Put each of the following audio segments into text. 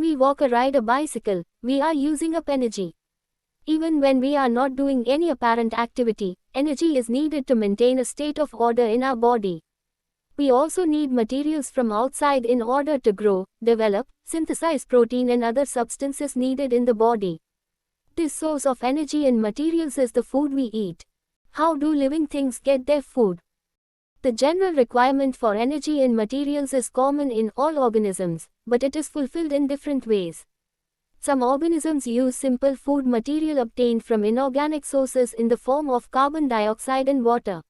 we walk or ride a bicycle, we are using up energy. Even when we are not doing any apparent activity, energy is needed to maintain a state of order in our body. We also need materials from outside in order to grow, develop, synthesize protein and other substances needed in the body. This source of energy and materials is the food we eat. How do living things get their food? The general requirement for energy and materials is common in all organisms, but it is fulfilled in different ways. Some organisms use simple food material obtained from inorganic sources in the form of carbon dioxide and water.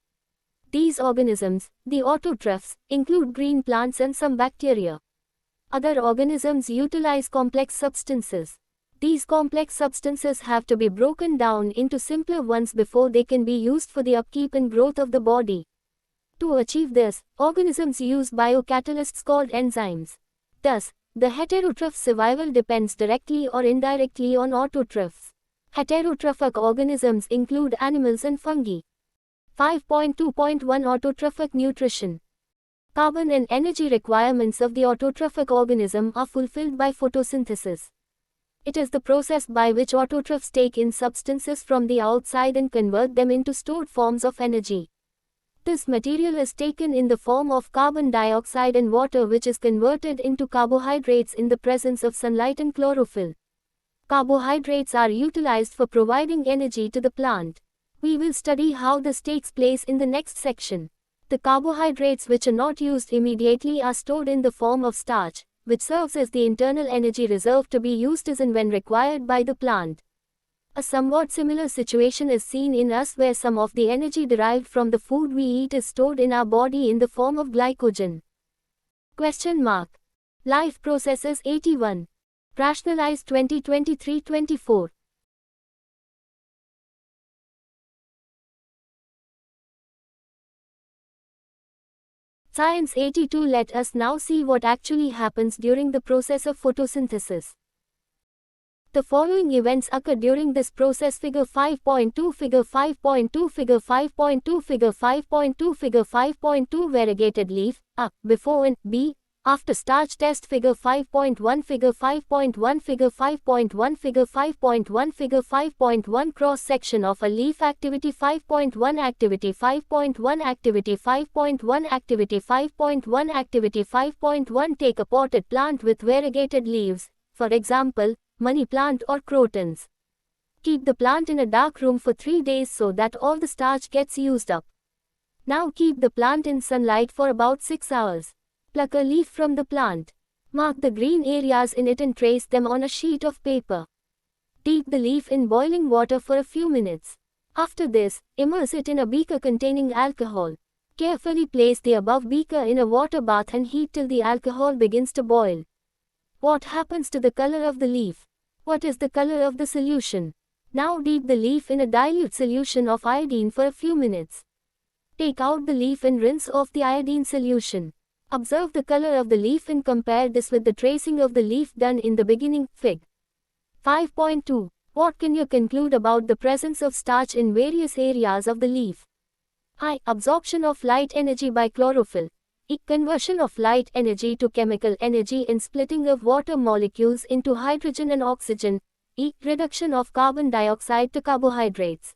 These organisms, the autotrophs, include green plants and some bacteria. Other organisms utilize complex substances. These complex substances have to be broken down into simpler ones before they can be used for the upkeep and growth of the body. To achieve this, organisms use biocatalysts called enzymes. Thus, the heterotroph survival depends directly or indirectly on autotrophs. Heterotrophic organisms include animals and fungi. 5.2.1 Autotrophic nutrition. Carbon and energy requirements of the autotrophic organism are fulfilled by photosynthesis. It is the process by which autotrophs take in substances from the outside and convert them into stored forms of energy. This material is taken in the form of carbon dioxide and water, which is converted into carbohydrates in the presence of sunlight and chlorophyll. Carbohydrates are utilized for providing energy to the plant. We will study how this takes place in the next section. The carbohydrates which are not used immediately are stored in the form of starch, which serves as the internal energy reserve to be used as and when required by the plant. A somewhat similar situation is seen in us, where some of the energy derived from the food we eat is stored in our body in the form of glycogen. Question mark. Life processes 81. Rationalize 2023-24. Science 82. Let us now see what actually happens during the process of photosynthesis. The following events occur during this process: Figure 5.2, Figure 5.2, Figure 5.2, Figure 5.2, Figure 5.2 Variegated leaf, A, before and B, after starch test. Figure 5.1, Figure 5.1, Figure 5.1, Figure 5.1, Figure 5.1 Cross section of a leaf. Activity 5.1, Activity 5.1, Activity 5.1, Activity 5.1, Activity 5.1 Take a potted plant with variegated leaves, for example, money plant or crotons. Keep the plant in a dark room for 3 days so that all the starch gets used up. Now keep the plant in sunlight for about 6 hours. Pluck a leaf from the plant. Mark the green areas in it and trace them on a sheet of paper. Dip the leaf in boiling water for a few minutes. After this, immerse it in a beaker containing alcohol. Carefully place the above beaker in a water bath and heat till the alcohol begins to boil. What happens to the color of the leaf? What is the color of the solution? Now dip the leaf in a dilute solution of iodine for a few minutes. Take out the leaf and rinse off the iodine solution. Observe the color of the leaf and compare this with the tracing of the leaf done in the beginning. Fig. 5.2. What can you conclude about the presence of starch in various areas of the leaf? I. Absorption of light energy by chlorophyll. E. Conversion of light energy to chemical energy and splitting of water molecules into hydrogen and oxygen. E. Reduction of carbon dioxide to carbohydrates.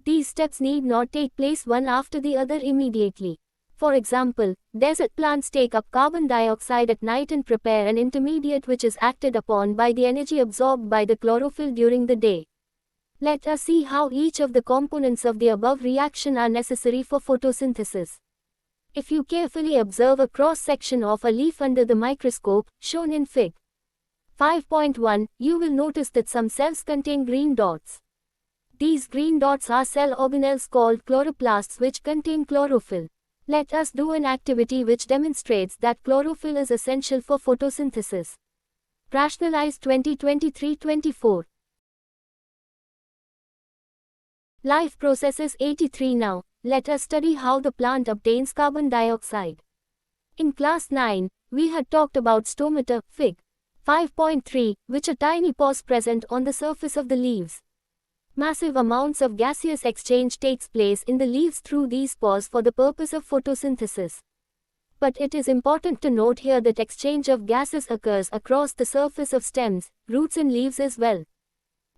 These steps need not take place one after the other immediately. For example, desert plants take up carbon dioxide at night and prepare an intermediate which is acted upon by the energy absorbed by the chlorophyll during the day. Let us see how each of the components of the above reaction are necessary for photosynthesis. If you carefully observe a cross-section of a leaf under the microscope, shown in Fig. 5.1, you will notice that some cells contain green dots. These green dots are cell organelles called chloroplasts which contain chlorophyll. Let us do an activity which demonstrates that chlorophyll is essential for photosynthesis. Rationalize 2023-24. Life processes 83. Now, let us study how the plant obtains carbon dioxide. In class 9, we had talked about stomata, Fig. 5.3, which are tiny pores present on the surface of the leaves. Massive amounts of gaseous exchange takes place in the leaves through these pores for the purpose of photosynthesis. But it is important to note here that exchange of gases occurs across the surface of stems, roots and leaves as well.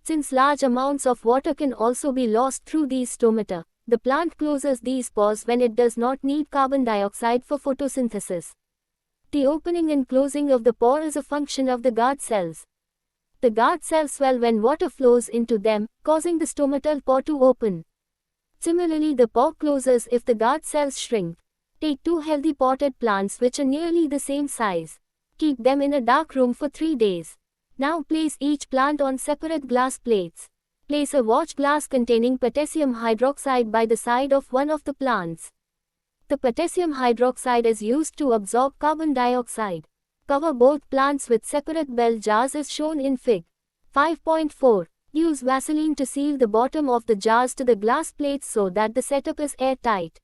Since large amounts of water can also be lost through these stomata, the plant closes these pores when it does not need carbon dioxide for photosynthesis. The opening and closing of the pore is a function of the guard cells. The guard cells swell when water flows into them, causing the stomatal pore to open. Similarly, the pore closes if the guard cells shrink. Take 2 healthy potted plants which are nearly the same size. Keep them in a dark room for 3 days. Now place each plant on separate glass plates. Place a watch glass containing potassium hydroxide by the side of one of the plants. The potassium hydroxide is used to absorb carbon dioxide. Cover both plants with separate bell jars as shown in Fig. 5.4. Use Vaseline to seal the bottom of the jars to the glass plates so that the setup is airtight.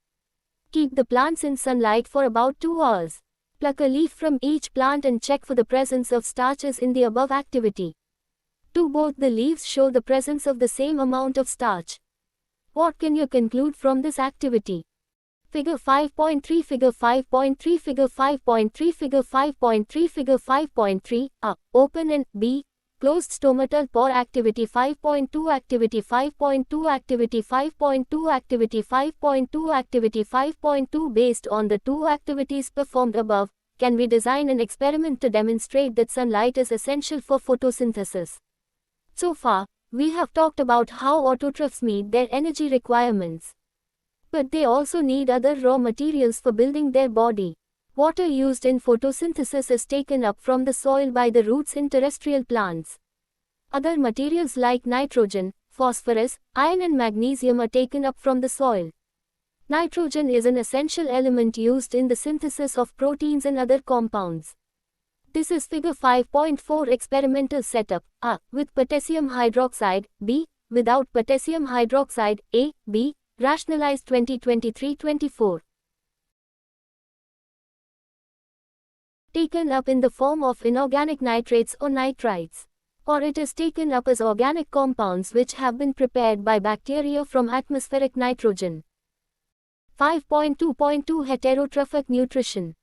Keep the plants in sunlight for about 2 hours. Pluck a leaf from each plant and check for the presence of starches in the above activity. Both the leaves show the presence of the same amount of starch. What can you conclude from this activity? Figure 5.3, Figure 5.3, Figure 5.3, Figure 5.3, Figure 5.3, A. Open and B. Closed stomatal pore activity 5.2 activity 5.2 activity 5.2 activity 5.2 activity 5.2 Based on the 2 activities performed above, can we design an experiment to demonstrate that sunlight is essential for photosynthesis? So far, we have talked about how autotrophs meet their energy requirements. But they also need other raw materials for building their body. Water used in photosynthesis is taken up from the soil by the roots in terrestrial plants. Other materials like nitrogen, phosphorus, iron and magnesium are taken up from the soil. Nitrogen is an essential element used in the synthesis of proteins and other compounds. This is Figure 5.4 experimental setup, A. With potassium hydroxide, B. Without potassium hydroxide, A, B. Rationalized 2023-24. Taken up in the form of inorganic nitrates or nitrites. Or it is taken up as organic compounds which have been prepared by bacteria from atmospheric nitrogen. 5.2.2 Heterotrophic nutrition.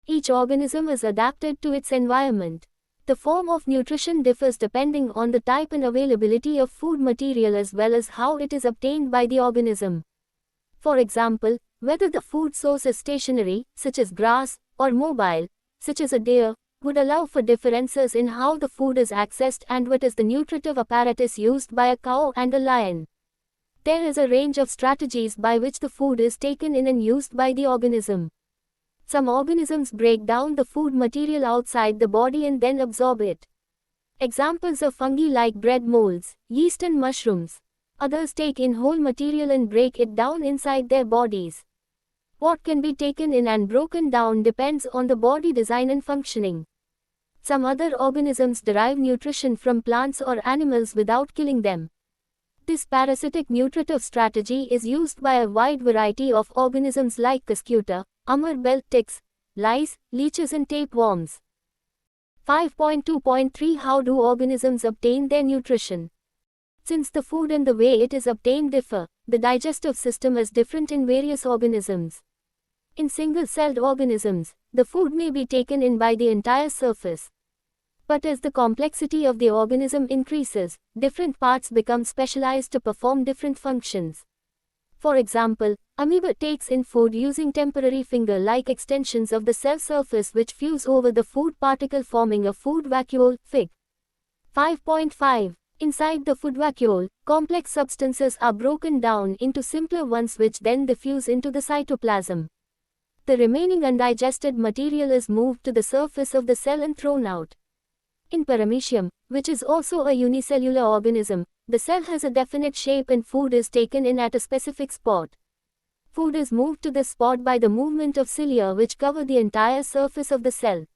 Each organism is adapted to its environment. The form of nutrition differs depending on the type and availability of food material as well as how it is obtained by the organism. For example, whether the food source is stationary, such as grass, or mobile, such as a deer, would allow for differences in how the food is accessed and what is the nutritive apparatus used by a cow and a lion. There is a range of strategies by which the food is taken in and used by the organism. Some organisms break down the food material outside the body and then absorb it. Examples of fungi like bread molds, yeast and mushrooms. Others take in whole material and break it down inside their bodies. What can be taken in and broken down depends on the body design and functioning. Some other organisms derive nutrition from plants or animals without killing them. This parasitic nutritive strategy is used by a wide variety of organisms like cuscuta, bell ticks, lice, leeches and tapeworms. 5.2.3 How do organisms obtain their nutrition? Since the food and the way it is obtained differ, the digestive system is different in various organisms. In single-celled organisms, the food may be taken in by the entire surface. But as the complexity of the organism increases, different parts become specialized to perform different functions. For example, amoeba takes in food using temporary finger-like extensions of the cell surface which fuse over the food particle forming a food vacuole, Fig. 5.5. Inside the food vacuole, complex substances are broken down into simpler ones which then diffuse into the cytoplasm. The remaining undigested material is moved to the surface of the cell and thrown out. In paramecium, which is also a unicellular organism, the cell has a definite shape and food is taken in at a specific spot. Food is moved to this spot by the movement of cilia which cover the entire surface of the cell.